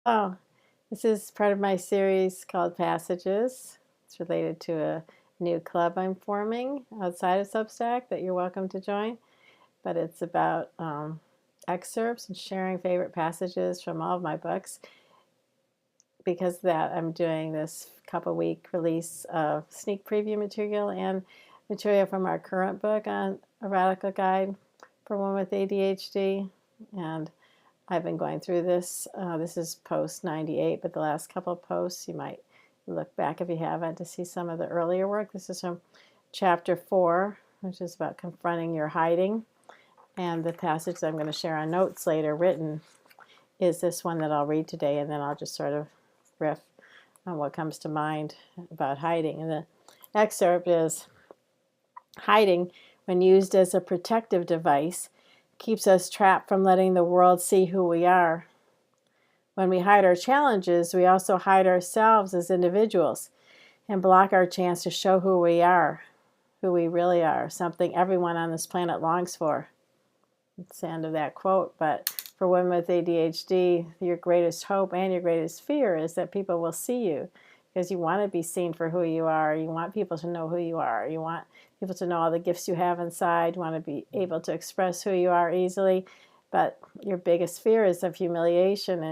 Oh, this is part of my series called Passages. It's related to a new club I'm forming outside of Substack that you're welcome to join. But it's about excerpts and sharing favorite passages from all of my books. Because of that, I'm doing this couple-week release of sneak preview material and material from our current book on A Radical Guide for Women with ADHD. And I've been going through this. This is post 98, but the last couple of posts, you might look back if you haven't to see some of the earlier work. This is from chapter 4, which is about confronting your hiding. And the passage that I'm going to share on notes later written is this one that I'll read today, and then I'll just sort of riff on what comes to mind about hiding. And the excerpt is, hiding, when used as a protective device, keeps us trapped from letting the world see who we are. When we hide our challenges, we also hide ourselves as individuals and block our chance to show who we are, who we really are, something everyone on this planet longs for. It's the end of that quote, but for women with ADHD, your greatest hope and your greatest fear is that people will see you, because you want to be seen for who you are. You want people to know who you are. You want people to know all the gifts you have inside. You want to be able to express who you are easily. But your biggest fear is of humiliation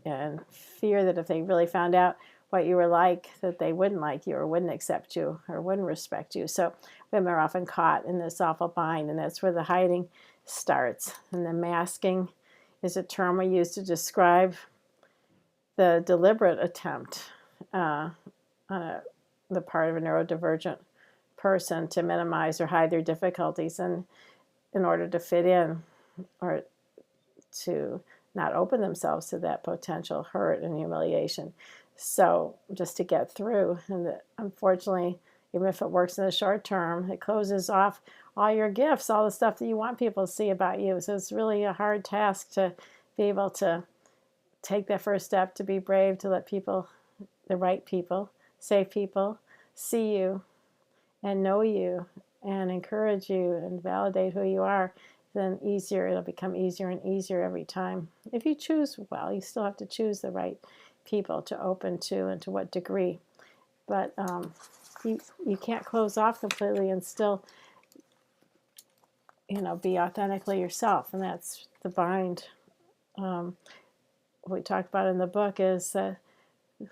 and fear that if they really found out what you were like, that they wouldn't like you or wouldn't accept you or wouldn't respect you. So women are often caught in this awful bind, and that's where the hiding starts. And the masking is a term we use to describe the deliberate attempt on the part of a neurodivergent person to minimize or hide their difficulties in order to fit in or to not open themselves to that potential hurt and humiliation. So just to get through, and unfortunately, even if it works in the short term, it closes off all your gifts, all the stuff that you want people to see about you. So it's really a hard task to be able to take that first step, to be brave, to let people, the right people, safe people, see you and know you and encourage you and validate who you are. Then it'll become easier and easier every time. If you choose well, you still have to choose the right people to open to and to what degree. But you can't close off completely and still, be authentically yourself. And that's the bind. What we talked about in the book is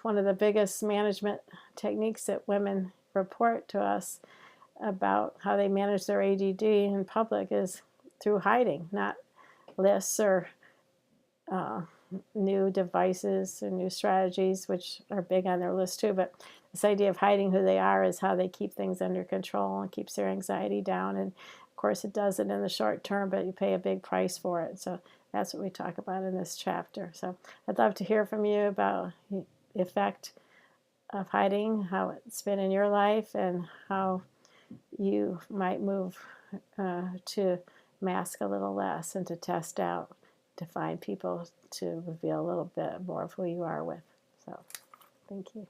one of the biggest management techniques that women report to us about how they manage their ADD in public is through hiding, not lists or new devices and new strategies, which are big on their list too. But this idea of hiding who they are is how they keep things under control and keeps their anxiety down. And of course, it does it in the short term, but you pay a big price for it. So that's what we talk about in this chapter. So I'd love to hear from you about the effect of hiding, how it's been in your life, and how you might move to mask a little less and to test out, to find people to reveal a little bit more of who you are with. So thank you.